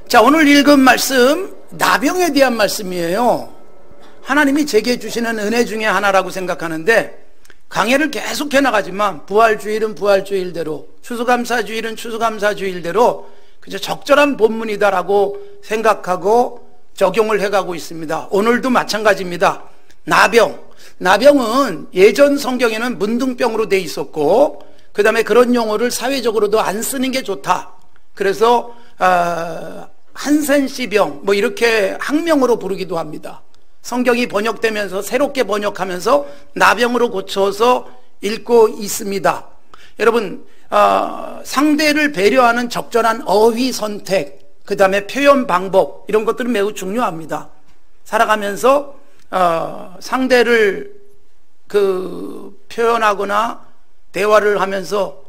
자, 오늘 읽은 말씀 나병에 대한 말씀이에요. 하나님이 제게 주시는 은혜 중에 하나라고 생각하는데, 강해를 계속해 나가지만 부활주일은 부활주일대로, 추수감사주일은 추수감사주일대로 그저 적절한 본문이다라고 생각하고 적용을 해가고 있습니다. 오늘도 마찬가지입니다. 나병은 예전 성경에는 문둥병으로 돼 있었고, 그 다음에 그런 용어를 사회적으로도 안 쓰는 게 좋다. 그래서 한센시병 뭐 이렇게 학명으로 부르기도 합니다. 성경이 번역되면서 새롭게 번역하면서 나병으로 고쳐서 읽고 있습니다. 여러분, 상대를 배려하는 적절한 어휘 선택, 그 다음에 표현 방법, 이런 것들은 매우 중요합니다. 살아가면서 상대를 표현하거나 대화를 하면서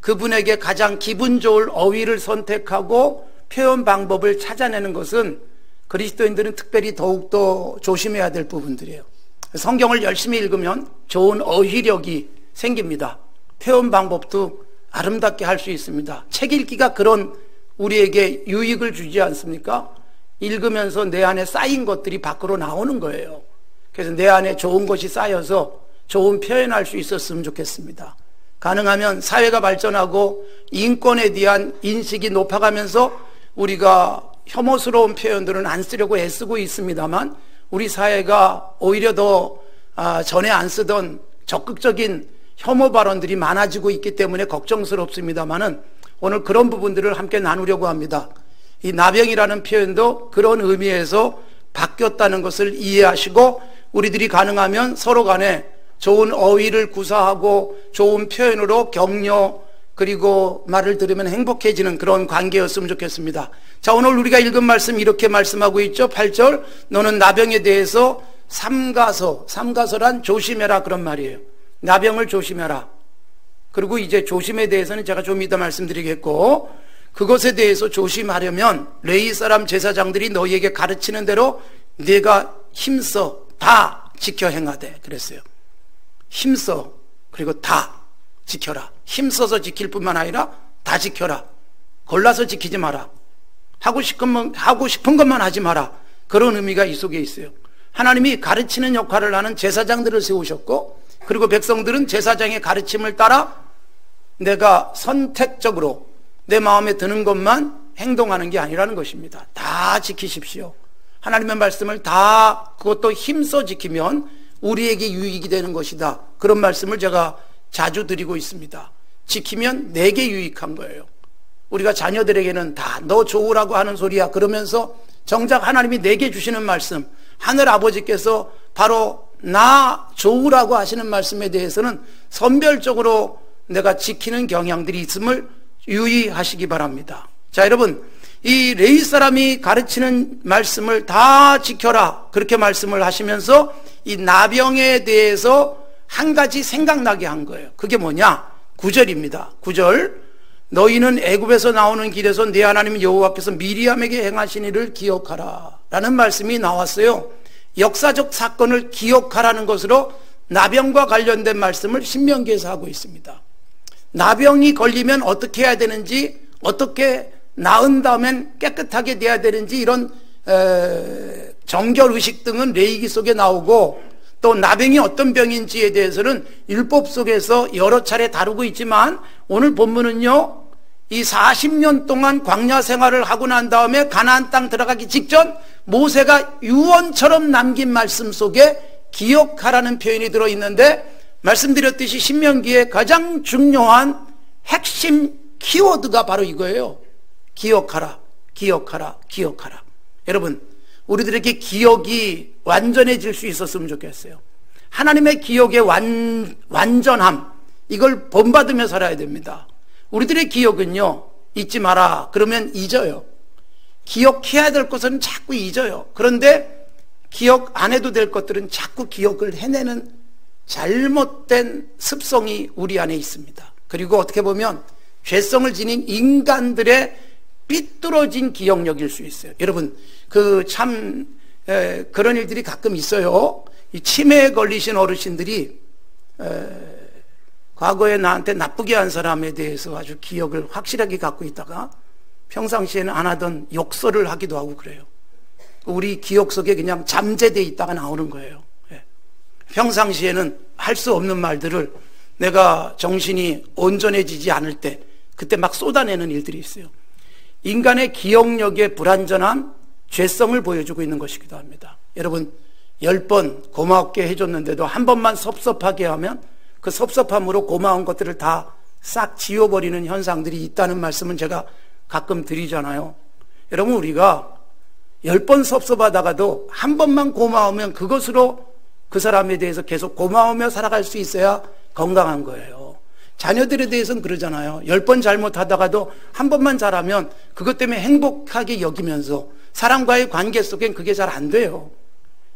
그분에게 가장 기분 좋을 어휘를 선택하고 표현 방법을 찾아내는 것은 그리스도인들은 특별히 더욱더 조심해야 될 부분들이에요. 성경을 열심히 읽으면 좋은 어휘력이 생깁니다. 표현 방법도 아름답게 할 수 있습니다. 책 읽기가 그런 우리에게 유익을 주지 않습니까? 읽으면서 내 안에 쌓인 것들이 밖으로 나오는 거예요. 그래서 내 안에 좋은 것이 쌓여서 좋은 표현할 수 있었으면 좋겠습니다. 가능하면 사회가 발전하고 인권에 대한 인식이 높아가면서 우리가 혐오스러운 표현들은 안 쓰려고 애쓰고 있습니다만, 우리 사회가 오히려 더 전에 안 쓰던 적극적인 혐오 발언들이 많아지고 있기 때문에 걱정스럽습니다만은 오늘 그런 부분들을 함께 나누려고 합니다. 이 나병이라는 표현도 그런 의미에서 바뀌었다는 것을 이해하시고, 우리들이 가능하면 서로 간에 좋은 어휘를 구사하고 좋은 표현으로 격려, 그리고 말을 들으면 행복해지는 그런 관계였으면 좋겠습니다. 자, 오늘 우리가 읽은 말씀 이렇게 말씀하고 있죠. 8절, 너는 나병에 대해서 삼가서란 조심해라, 그런 말이에요. 나병을 조심해라. 그리고 이제 조심에 대해서는 제가 좀 이따 말씀드리겠고, 그것에 대해서 조심하려면 레위 사람 제사장들이 너희에게 가르치는 대로 네가 힘써 다 지켜 행하되 그랬어요. 힘써, 그리고 다 지켜라. 힘써서 지킬 뿐만 아니라 다 지켜라. 골라서 지키지 마라. 하고 싶은 것만 하지 마라. 그런 의미가 이 속에 있어요. 하나님이 가르치는 역할을 하는 제사장들을 세우셨고, 그리고 백성들은 제사장의 가르침을 따라 내가 선택적으로 내 마음에 드는 것만 행동하는 게 아니라는 것입니다. 다 지키십시오. 하나님의 말씀을 다, 그것도 힘써 지키면 우리에게 유익이 되는 것이다. 그런 말씀을 제가 자주 드리고 있습니다. 지키면 내게 유익한 거예요. 우리가 자녀들에게는 다 너 좋으라고 하는 소리야 그러면서 정작 하나님이 내게 주시는 말씀, 하늘 아버지께서 바로 나 좋으라고 하시는 말씀에 대해서는 선별적으로 내가 지키는 경향들이 있음을 유의하시기 바랍니다. 자, 여러분, 이 레위 사람이 가르치는 말씀을 다 지켜라, 그렇게 말씀을 하시면서 이 나병에 대해서 한 가지 생각나게 한 거예요. 그게 뭐냐? 9절입니다. 9절, 너희는 애굽에서 나오는 길에서 네 하나님 여호와께서 미리암에게 행하신 일을 기억하라 라는 말씀이 나왔어요. 역사적 사건을 기억하라는 것으로 나병과 관련된 말씀을 신명기에서 하고 있습니다. 나병이 걸리면 어떻게 해야 되는지, 어떻게 나은 다음엔 깨끗하게 돼야 되는지, 이런 정결의식 등은 레위기 속에 나오고, 또 나병이 어떤 병인지에 대해서는 율법 속에서 여러 차례 다루고 있지만, 오늘 본문은요, 이 40년 동안 광야 생활을 하고 난 다음에 가나안 땅 들어가기 직전 모세가 유언처럼 남긴 말씀 속에 기억하라는 표현이 들어있는데, 말씀드렸듯이 신명기의 가장 중요한 핵심 키워드가 바로 이거예요. 기억하라, 기억하라, 기억하라. 여러분, 우리들에게 기억이 완전해질 수 있었으면 좋겠어요. 하나님의 기억의 완전함, 이걸 본받으며 살아야 됩니다. 우리들의 기억은요, 잊지 마라 그러면 잊어요. 기억해야 될 것은 자꾸 잊어요. 그런데 기억 안 해도 될 것들은 자꾸 기억을 해내는 잘못된 습성이 우리 안에 있습니다. 그리고 어떻게 보면 죄성을 지닌 인간들의 삐뚤어진 기억력일 수 있어요. 여러분, 그런 일들이 가끔 있어요. 이 치매에 걸리신 어르신들이 과거에 나한테 나쁘게 한 사람에 대해서 아주 기억을 확실하게 갖고 있다가 평상시에는 안 하던 욕설을 하기도 하고 그래요. 우리 기억 속에 그냥 잠재되어 있다가 나오는 거예요. 평상시에는 할 수 없는 말들을 내가 정신이 온전해지지 않을 때 그때 막 쏟아내는 일들이 있어요. 인간의 기억력의 불완전한 죄성을 보여주고 있는 것이기도 합니다. 여러분 10번 고맙게 해줬는데도 한 번만 섭섭하게 하면 그 섭섭함으로 고마운 것들을 다 싹 지워버리는 현상들이 있다는 말씀은 제가 가끔 드리잖아요. 여러분 우리가 10번 섭섭하다가도 한 번만 고마우면 그것으로 그 사람에 대해서 계속 고마우며 살아갈 수 있어야 건강한 거예요. 자녀들에 대해서는 그러잖아요. 10번 잘못하다가도 한 번만 잘하면 그것 때문에 행복하게 여기면서 사람과의 관계 속엔 그게 잘 안 돼요.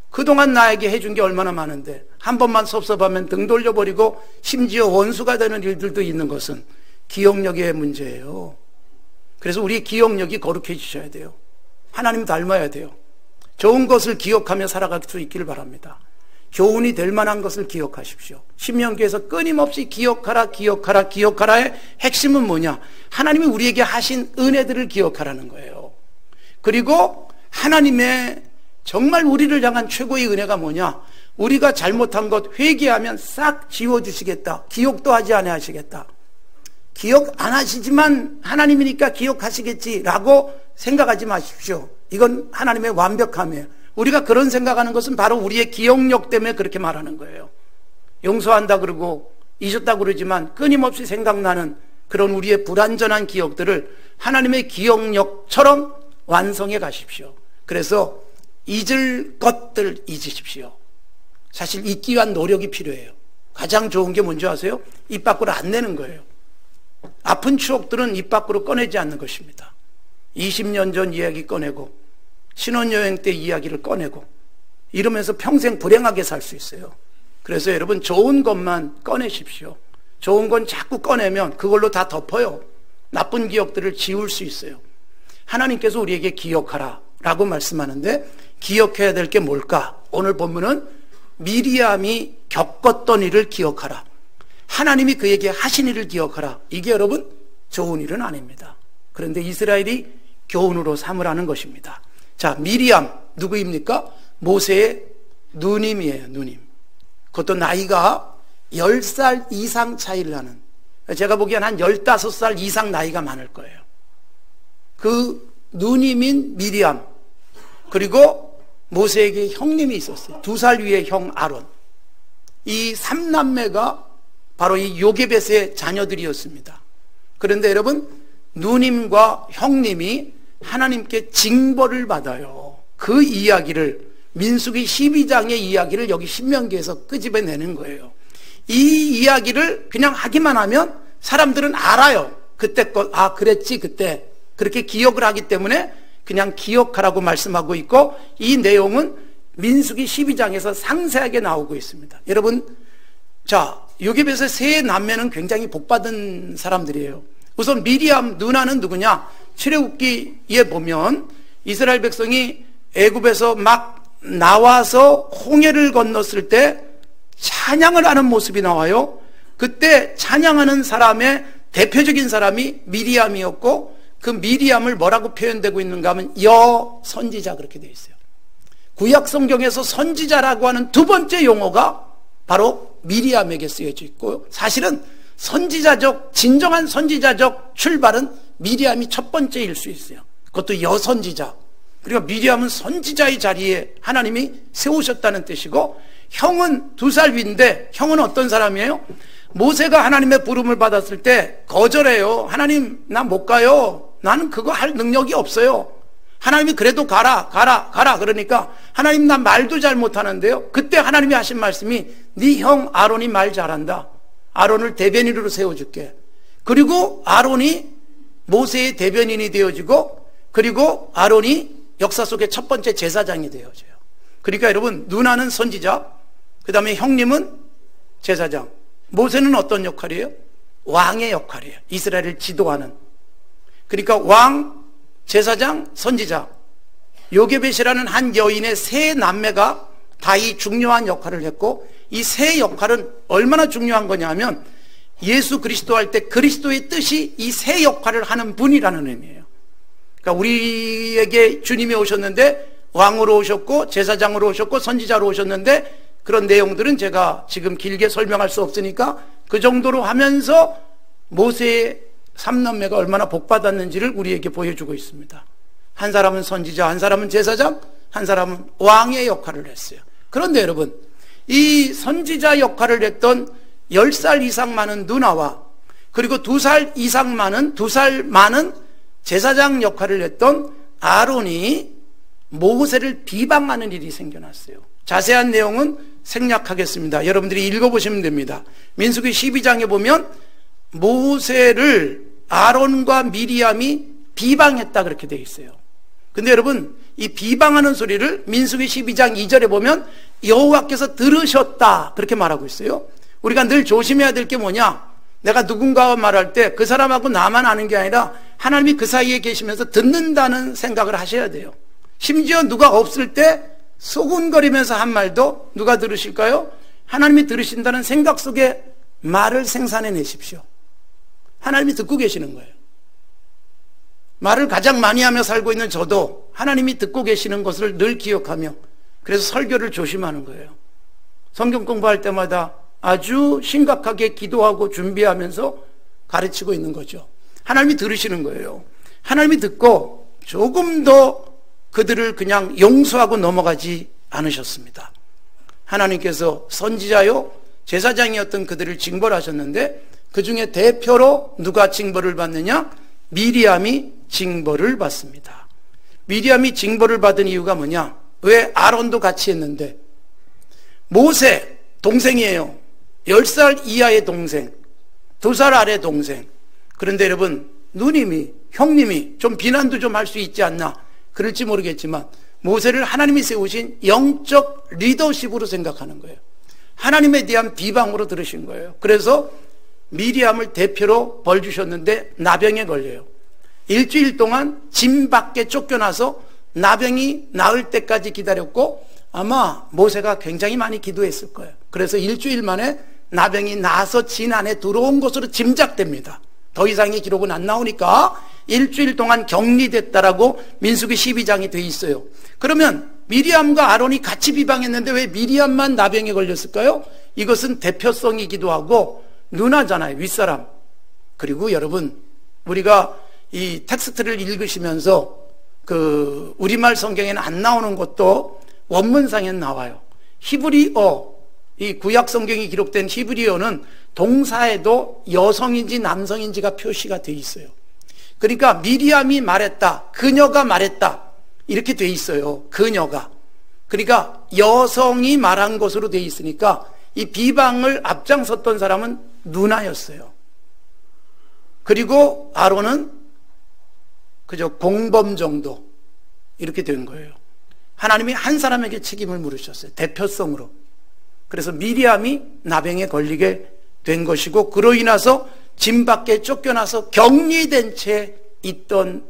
그동안 나에게 해준 게 얼마나 많은데 한 번만 섭섭하면 등 돌려버리고 심지어 원수가 되는 일들도 있는 것은 기억력의 문제예요. 그래서 우리 기억력이 거룩해지셔야 돼요. 하나님 닮아야 돼요. 좋은 것을 기억하며 살아갈 수 있기를 바랍니다. 교훈이 될 만한 것을 기억하십시오. 신명기에서 끊임없이 기억하라 기억하라 기억하라의 핵심은 뭐냐? 하나님이 우리에게 하신 은혜들을 기억하라는 거예요. 그리고 하나님의 정말 우리를 향한 최고의 은혜가 뭐냐? 우리가 잘못한 것 회개하면 싹 지워주시겠다. 기억도 하지 아니하시겠다. 기억 안 하시지만 하나님이니까 기억하시겠지라고 생각하지 마십시오. 이건 하나님의 완벽함이에요. 우리가 그런 생각하는 것은 바로 우리의 기억력 때문에 그렇게 말하는 거예요. 용서한다 그러고 잊었다 그러지만 끊임없이 생각나는 그런 우리의 불완전한 기억들을 하나님의 기억력처럼 완성해 가십시오. 그래서 잊을 것들 잊으십시오. 사실 잊기 위한 노력이 필요해요. 가장 좋은 게 뭔지 아세요? 입 밖으로 안 내는 거예요. 아픈 추억들은 입 밖으로 꺼내지 않는 것입니다. 20년 전 이야기 꺼내고 신혼여행 때 이야기를 꺼내고 이러면서 평생 불행하게 살 수 있어요. 그래서 여러분 좋은 것만 꺼내십시오. 좋은 건 자꾸 꺼내면 그걸로 다 덮어요. 나쁜 기억들을 지울 수 있어요. 하나님께서 우리에게 기억하라 라고 말씀하는데 기억해야 될 게 뭘까? 오늘 본문은 미리암이 겪었던 일을 기억하라. 하나님이 그에게 하신 일을 기억하라. 이게 여러분 좋은 일은 아닙니다. 그런데 이스라엘이 교훈으로 삼으라는 것입니다. 자, 미리암 누구입니까? 모세의 누님이에요. 누님. 그것도 나이가 10살 이상 차이를 하는, 제가 보기엔 한 15살 이상 나이가 많을 거예요. 그 누님인 미리암, 그리고 모세에게 형님이 있었어요. 2살 위의 형 아론. 이 3남매가 바로 이 요게벳의 자녀들이었습니다. 그런데 여러분 누님과 형님이 하나님께 징벌을 받아요. 그 이야기를, 민수기 12장의 이야기를 여기 신명기에서 끄집어내는 거예요. 이 이야기를 그냥 하기만 하면 사람들은 알아요. 그때 것, 아 그랬지 그때, 그렇게 기억을 하기 때문에 그냥 기억하라고 말씀하고 있고, 이 내용은 민수기 12장에서 상세하게 나오고 있습니다. 여러분, 자, 요게벳의 세 남매는 굉장히 복받은 사람들이에요. 우선 미리암 누나는 누구냐? 출애굽기에 보면 이스라엘 백성이 애굽에서 막 나와서 홍해를 건넜을 때 찬양을 하는 모습이 나와요. 그때 찬양하는 사람의 대표적인 사람이 미리암이었고, 그 미리암을 뭐라고 표현되고 있는가 하면 여선지자, 그렇게 되어 있어요. 구약 성경에서 선지자라고 하는 두 번째 용어가 바로 미리암에게 쓰여져 있고, 사실은 선지자적, 진정한 선지자적 출발은 미리암이 첫 번째일 수 있어요. 그것도 여선지자. 그러니까 미리암은 선지자의 자리에 하나님이 세우셨다는 뜻이고, 형은 2살 위인데, 형은 어떤 사람이에요? 모세가 하나님의 부름을 받았을 때 거절해요. 하나님 나 못 가요. 나는 그거 할 능력이 없어요. 하나님이 그래도 가라 그러니까 하나님 나 말도 잘 못하는데요. 그때 하나님이 하신 말씀이 네 형 아론이 말 잘한다. 아론을 대변인으로 세워줄게. 그리고 아론이 모세의 대변인이 되어지고, 그리고 아론이 역사 속의 첫 번째 제사장이 되어져요. 그러니까 여러분, 누나는 선지자, 그 다음에 형님은 제사장. 모세는 어떤 역할이에요? 왕의 역할이에요. 이스라엘을 지도하는. 그러니까 왕, 제사장, 선지자. 요게벳이라는 한 여인의 세 남매가 다 이 중요한 역할을 했고, 이 세 역할은 얼마나 중요한 거냐면 예수 그리스도 할 때 그리스도의 뜻이 이 세 역할을 하는 분이라는 의미예요. 그러니까 우리에게 주님이 오셨는데 왕으로 오셨고 제사장으로 오셨고 선지자로 오셨는데 그런 내용들은 제가 지금 길게 설명할 수 없으니까 그 정도로 하면서 모세의 3남매가 얼마나 복받았는지를 우리에게 보여주고 있습니다. 한 사람은 선지자, 한 사람은 제사장, 한 사람은 왕의 역할을 했어요. 그런데 여러분, 이 선지자 역할을 했던 10살 이상 많은 누나와 그리고 2살 이상 많은 2살 많은 제사장 역할을 했던 아론이 모세를 비방하는 일이 생겨났어요. 자세한 내용은 생략하겠습니다. 여러분들이 읽어보시면 됩니다. 민수기 12장에 보면 모세를 아론과 미리암이 비방했다 그렇게 되어 있어요. 근데 여러분, 이 비방하는 소리를 민수기 12장 2절에 보면 여호와께서 들으셨다 그렇게 말하고 있어요. 우리가 늘 조심해야 될 게 뭐냐, 내가 누군가와 말할 때 그 사람하고 나만 아는 게 아니라 하나님이 그 사이에 계시면서 듣는다는 생각을 하셔야 돼요. 심지어 누가 없을 때 소곤거리면서 한 말도 누가 들으실까요? 하나님이 들으신다는 생각 속에 말을 생산해 내십시오. 하나님이 듣고 계시는 거예요. 말을 가장 많이 하며 살고 있는 저도 하나님이 듣고 계시는 것을 늘 기억하며 그래서 설교를 조심하는 거예요. 성경 공부할 때마다 아주 심각하게 기도하고 준비하면서 가르치고 있는 거죠. 하나님이 들으시는 거예요. 하나님이 듣고 조금 더 그들을 그냥 용서하고 넘어가지 않으셨습니다. 하나님께서 선지자요 제사장이었던 그들을 징벌하셨는데 그 중에 대표로 누가 징벌을 받느냐? 미리암이 징벌을 받습니다. 미리암이 징벌을 받은 이유가 뭐냐? 왜? 아론도 같이 했는데 모세 동생이에요. 10살 이하의 동생, 2살 아래 동생. 그런데 여러분, 누님이, 형님이 좀 비난도 좀 할 수 있지 않나 그럴지 모르겠지만 모세를 하나님이 세우신 영적 리더십으로 생각하는 거예요. 하나님에 대한 비방으로 들으신 거예요. 그래서 미리암을 대표로 벌 주셨는데 나병에 걸려요. 일주일 동안 짐 밖에 쫓겨나서 나병이 나을 때까지 기다렸고 아마 모세가 굉장히 많이 기도했을 거예요. 그래서 일주일 만에 나병이 나서 진 안에 들어온 것으로 짐작됩니다. 더 이상의 기록은 안 나오니까 일주일 동안 격리됐다라고 민수기 12장이 돼 있어요. 그러면 미리암과 아론이 같이 비방했는데 왜 미리암만 나병에 걸렸을까요? 이것은 대표성이기도 하고 누나잖아요, 윗사람. 그리고 여러분, 우리가 이 텍스트를 읽으시면서 그 우리말 성경에는 안 나오는 것도 원문상에는 나와요. 히브리어, 이 구약 성경이 기록된 히브리어는 동사에도 여성인지 남성인지가 표시가 돼 있어요. 그러니까 미리암이 말했다, 그녀가 말했다 이렇게 돼 있어요. 그녀가. 그러니까 여성이 말한 것으로 돼 있으니까 이 비방을 앞장섰던 사람은 누나였어요. 그리고 아론은 그저 공범 정도 이렇게 된 거예요. 하나님이 한 사람에게 책임을 물으셨어요. 대표성으로. 그래서 미리암이 나병에 걸리게 된 것이고 그로 인해서 짐 밖에 쫓겨나서 격리된 채 있던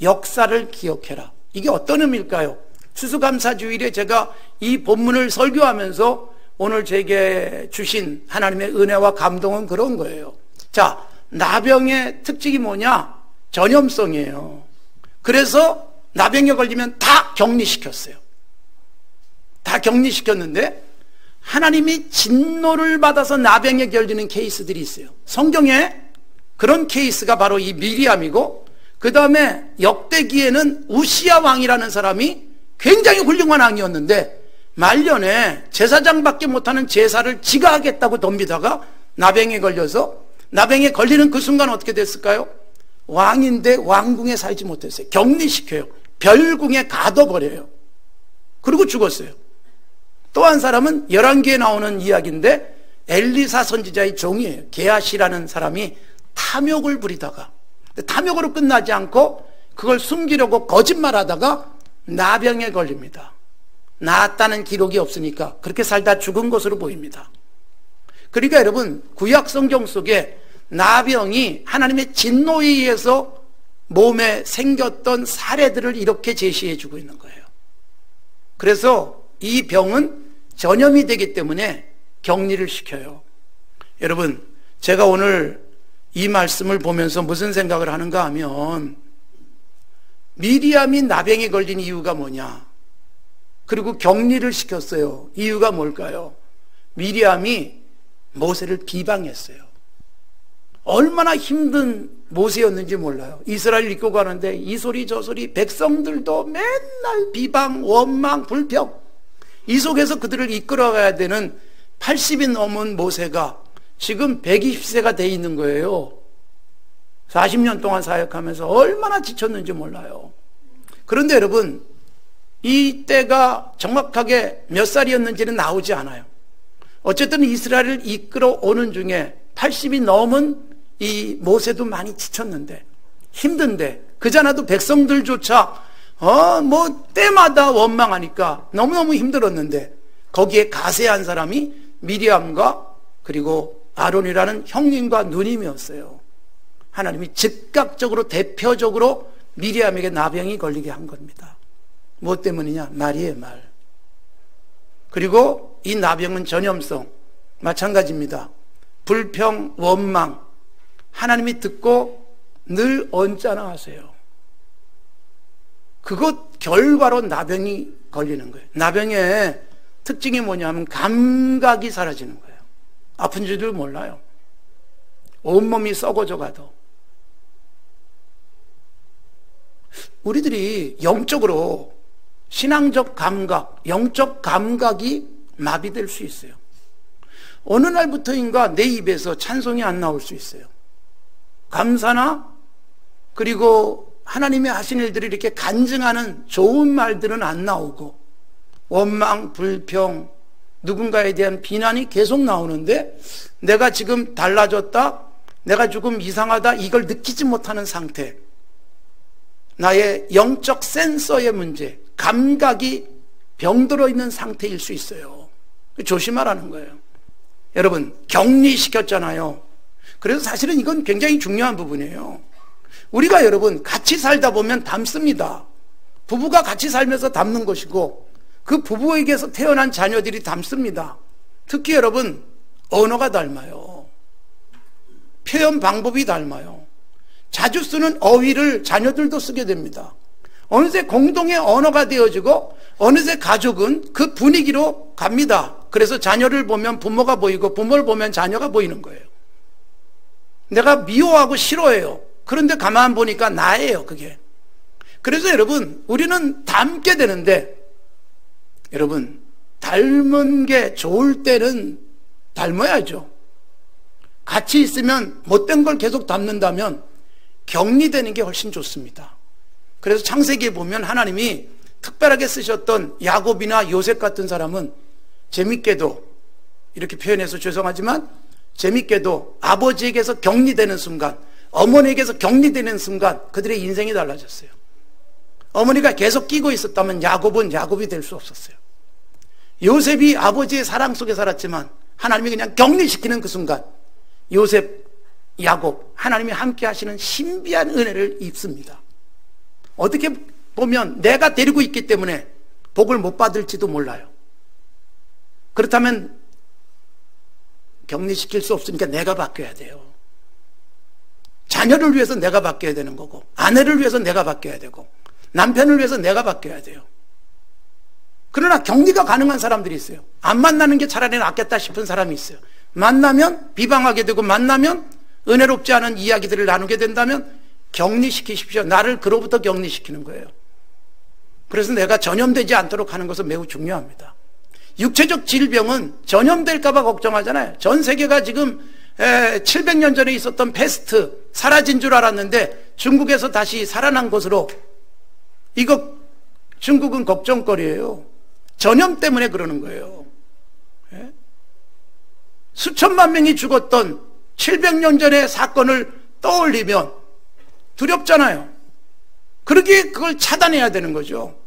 역사를 기억해라. 이게 어떤 의미일까요? 추수감사주일에 제가 이 본문을 설교하면서 오늘 제게 주신 하나님의 은혜와 감동은 그런 거예요. 자, 나병의 특징이 뭐냐? 전염성이에요. 그래서 나병에 걸리면 다 격리시켰어요. 다 격리시켰는데 하나님이 진노를 받아서 나병에 걸리는 케이스들이 있어요. 성경에 그런 케이스가 바로 이 미리암이고 그 다음에 역대기에는 우시야 왕이라는 사람이 굉장히 훌륭한 왕이었는데 말년에 제사장밖에 못하는 제사를 지가 하겠다고 덤비다가 나병에 걸려서 나병에 걸리는 그 순간 어떻게 됐을까요? 왕인데 왕궁에 살지 못했어요. 격리시켜요. 별궁에 가둬버려요. 그리고 죽었어요. 또 한 사람은 열왕기에 나오는 이야기인데 엘리사 선지자의 종이에요. 게하시라는 사람이 탐욕을 부리다가 탐욕으로 끝나지 않고 그걸 숨기려고 거짓말하다가 나병에 걸립니다. 나았다는 기록이 없으니까 그렇게 살다 죽은 것으로 보입니다. 그러니까 여러분, 구약 성경 속에 나병이 하나님의 진노에 의해서 몸에 생겼던 사례들을 이렇게 제시해 주고 있는 거예요. 그래서 이 병은 전염이 되기 때문에 격리를 시켜요. 여러분, 제가 오늘 이 말씀을 보면서 무슨 생각을 하는가 하면 미리암이 나병에 걸린 이유가 뭐냐? 그리고 격리를 시켰어요. 이유가 뭘까요? 미리암이 모세를 비방했어요. 얼마나 힘든 모세였는지 몰라요. 이스라엘 이끌고 가는데 이 소리 저 소리, 백성들도 맨날 비방, 원망, 불평, 이 속에서 그들을 이끌어가야 되는 80이 넘은 모세가 지금 120세가 돼 있는 거예요. 40년 동안 사역하면서 얼마나 지쳤는지 몰라요. 그런데 여러분, 이 때가 정확하게 몇 살이었는지는 나오지 않아요. 어쨌든 이스라엘을 이끌어 오는 중에 80이 넘은 이 모세도 많이 지쳤는데, 힘든데, 그자나도 백성들조차 때마다 원망하니까 너무너무 힘들었는데, 거기에 가세한 사람이 미리암과 그리고 아론이라는 형님과 누님이었어요. 하나님이 즉각적으로 대표적으로 미리암에게 나병이 걸리게 한 겁니다. 무엇 때문이냐? 말이에요, 말. 그리고 이 나병은 전염성, 마찬가지입니다. 불평, 원망, 하나님이 듣고 늘 언짢아 하세요. 그것 결과로 나병이 걸리는 거예요. 나병의 특징이 뭐냐면 감각이 사라지는 거예요. 아픈 줄도 몰라요. 온몸이 썩어져 가도. 우리들이 영적으로 신앙적 감각, 영적 감각이 마비될 수 있어요. 어느 날부터인가 내 입에서 찬송이 안 나올 수 있어요. 감사나 그리고 하나님이 하신 일들을 이렇게 간증하는 좋은 말들은 안 나오고, 원망, 불평, 누군가에 대한 비난이 계속 나오는데 내가 지금 달라졌다, 내가 조금 이상하다, 이걸 느끼지 못하는 상태, 나의 영적 센서의 문제, 감각이 병들어 있는 상태일 수 있어요. 조심하라는 거예요. 여러분, 격리시켰잖아요. 그래서 사실은 이건 굉장히 중요한 부분이에요. 우리가 여러분 같이 살다 보면 닮습니다. 부부가 같이 살면서 닮는 것이고, 그 부부에게서 태어난 자녀들이 닮습니다. 특히 여러분, 언어가 닮아요. 표현 방법이 닮아요. 자주 쓰는 어휘를 자녀들도 쓰게 됩니다. 어느새 공동의 언어가 되어지고 어느새 가족은 그 분위기로 갑니다. 그래서 자녀를 보면 부모가 보이고 부모를 보면 자녀가 보이는 거예요. 내가 미워하고 싫어해요. 그런데 가만 보니까 나예요, 그게. 그래서 여러분, 우리는 닮게 되는데, 여러분, 닮은 게 좋을 때는 닮아야죠. 같이 있으면 못된 걸 계속 닮는다면 격리되는 게 훨씬 좋습니다. 그래서 창세기에 보면 하나님이 특별하게 쓰셨던 야곱이나 요셉 같은 사람은 재밌게도, 이렇게 표현해서 죄송하지만 재밌게도 아버지에게서 격리되는 순간, 어머니에게서 격리되는 순간 그들의 인생이 달라졌어요. 어머니가 계속 끼고 있었다면 야곱은 야곱이 될 수 없었어요. 요셉이 아버지의 사랑 속에 살았지만 하나님이 그냥 격리시키는 그 순간 요셉, 야곱, 하나님이 함께 하시는 신비한 은혜를 입습니다. 어떻게 보면 내가 데리고 있기 때문에 복을 못 받을지도 몰라요. 그렇다면 격리시킬 수 없으니까 내가 바뀌어야 돼요. 자녀를 위해서 내가 바뀌어야 되는 거고, 아내를 위해서 내가 바뀌어야 되고, 남편을 위해서 내가 바뀌어야 돼요. 그러나 격리가 가능한 사람들이 있어요. 안 만나는 게 차라리 낫겠다 싶은 사람이 있어요. 만나면 비방하게 되고, 만나면 은혜롭지 않은 이야기들을 나누게 된다면 격리시키십시오. 나를 그로부터 격리시키는 거예요. 그래서 내가 전염되지 않도록 하는 것은 매우 중요합니다. 육체적 질병은 전염될까 봐 걱정하잖아요. 전 세계가 지금 700년 전에 있었던 패스트 사라진 줄 알았는데 중국에서 다시 살아난 것으로, 이거 중국은 걱정거리예요. 전염 때문에 그러는 거예요. 수천만 명이 죽었던 700년 전의 사건을 떠올리면 두렵잖아요. 그러기에 그걸 차단해야 되는 거죠.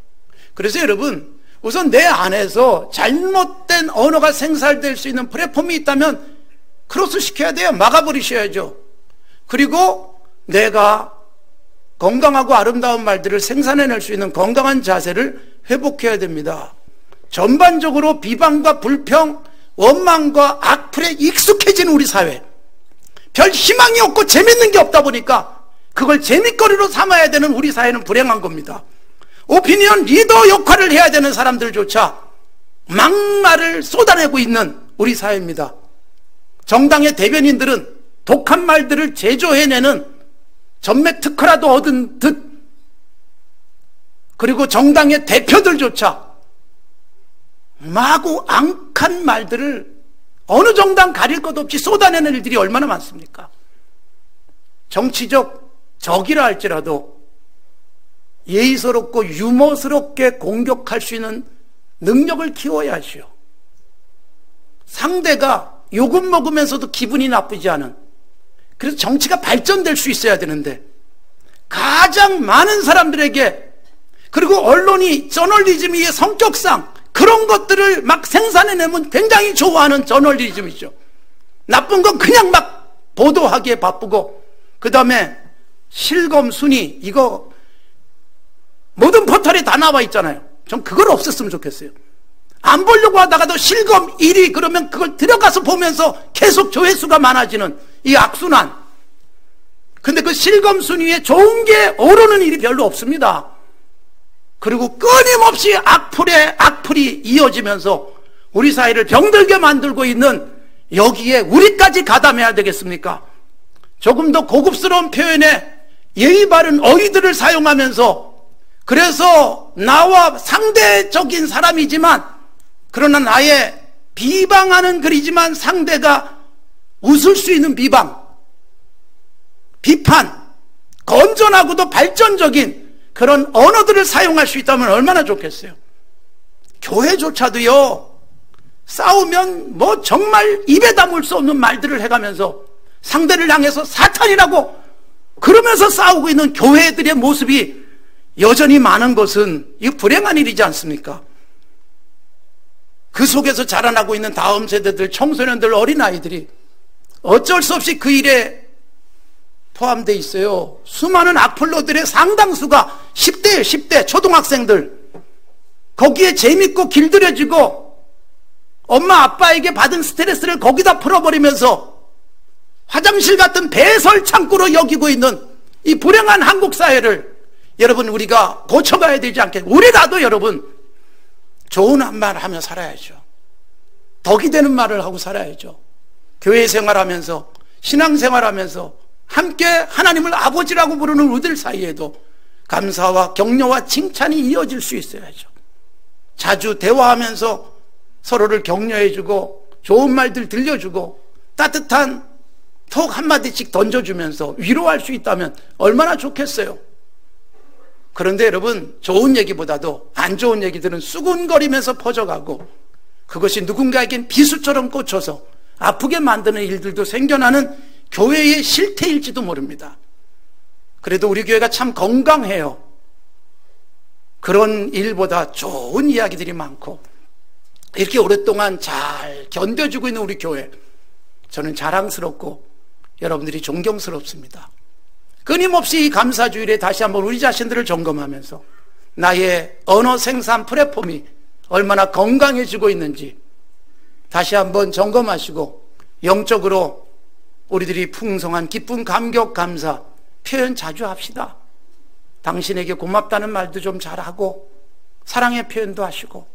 그래서 여러분, 우선 내 안에서 잘못된 언어가 생살될 수 있는 플랫폼이 있다면 크로스 시켜야 돼요. 막아버리셔야죠. 그리고 내가 건강하고 아름다운 말들을 생산해낼 수 있는 건강한 자세를 회복해야 됩니다. 전반적으로 비방과 불평, 원망과 악플에 익숙해진 우리 사회, 별 희망이 없고 재밌는 게 없다 보니까 그걸 재밌거리로 삼아야 되는 우리 사회는 불행한 겁니다. 오피니언 리더 역할을 해야 되는 사람들조차 막말을 쏟아내고 있는 우리 사회입니다. 정당의 대변인들은 독한 말들을 제조해내는 전매 특허라도 얻은 듯, 그리고 정당의 대표들조차 마구 앙칸 말들을 어느 정당 가릴 것 없이 쏟아내는 일들이 얼마나 많습니까? 정치적 적이라 할지라도 예의스럽고 유머스럽게 공격할 수 있는 능력을 키워야지요. 상대가 욕은 먹으면서도 기분이 나쁘지 않은, 그래서 정치가 발전될 수 있어야 되는데, 가장 많은 사람들에게, 그리고 언론이, 저널리즘의 성격상 그런 것들을 막 생산해내면 굉장히 좋아하는 저널리즘이죠. 나쁜 건 그냥 막 보도하기에 바쁘고, 그 다음에 실검 순위, 이거 모든 포털에 다 나와 있잖아요. 전 그걸 없앴으면 좋겠어요. 안 보려고 하다가도 실검 1위 그러면 그걸 들어가서 보면서 계속 조회수가 많아지는 이 악순환. 근데 그 실검 순위에 좋은 게 오르는 일이 별로 없습니다. 그리고 끊임없이 악플에 악플이 이어지면서 우리 사회를 병들게 만들고 있는 여기에 우리까지 가담해야 되겠습니까? 조금 더 고급스러운 표현에 예의 바른 어휘들을 사용하면서, 그래서 나와 상대적인 사람이지만, 그러나 나의 비방하는 글이지만 상대가 웃을 수 있는 비방, 비판, 건전하고도 발전적인 그런 언어들을 사용할 수 있다면 얼마나 좋겠어요. 교회조차도요, 싸우면 뭐 정말 입에 담을 수 없는 말들을 해가면서 상대를 향해서 사탄이라고 그러면서 싸우고 있는 교회들의 모습이 여전히 많은 것은 이 불행한 일이지 않습니까? 그 속에서 자라나고 있는 다음 세대들, 청소년들, 어린아이들이 어쩔 수 없이 그 일에 포함되어 있어요. 수많은 악플러들의 상당수가 10대예요. 10대 초등학생들. 거기에 재밌고 길들여지고 엄마 아빠에게 받은 스트레스를 거기다 풀어버리면서 화장실 같은 배설 창구로 여기고 있는 이 불행한 한국 사회를 여러분 우리가 고쳐가야 되지 않겠습니까? 우리라도 여러분 좋은 말 하며 살아야죠. 덕이 되는 말을 하고 살아야죠. 교회 생활하면서, 신앙생활하면서 함께 하나님을 아버지라고 부르는 우리들 사이에도 감사와 격려와 칭찬이 이어질 수 있어야죠. 자주 대화하면서 서로를 격려해주고 좋은 말들 들려주고 따뜻한 톡 한마디씩 던져주면서 위로할 수 있다면 얼마나 좋겠어요. 그런데 여러분, 좋은 얘기보다도 안 좋은 얘기들은 수군거리면서 퍼져가고, 그것이 누군가에겐 비수처럼 꽂혀서 아프게 만드는 일들도 생겨나는 교회의 실태일지도 모릅니다. 그래도 우리 교회가 참 건강해요. 그런 일보다 좋은 이야기들이 많고, 이렇게 오랫동안 잘 견뎌주고 있는 우리 교회, 저는 자랑스럽고 여러분들이 존경스럽습니다. 끊임없이 이 감사주일에 다시 한번 우리 자신들을 점검하면서 나의 언어 생산 플랫폼이 얼마나 건강해지고 있는지 다시 한번 점검하시고, 영적으로 우리들이 풍성한 기쁨, 감격, 감사 표현 자주 합시다. 당신에게 고맙다는 말도 좀 잘하고, 사랑의 표현도 하시고,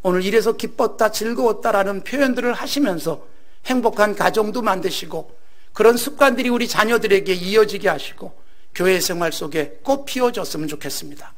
오늘 이래서 기뻤다, 즐거웠다라는 표현들을 하시면서 행복한 가정도 만드시고, 그런 습관들이 우리 자녀들에게 이어지게 하시고 교회 생활 속에 꽃 피워졌으면 좋겠습니다.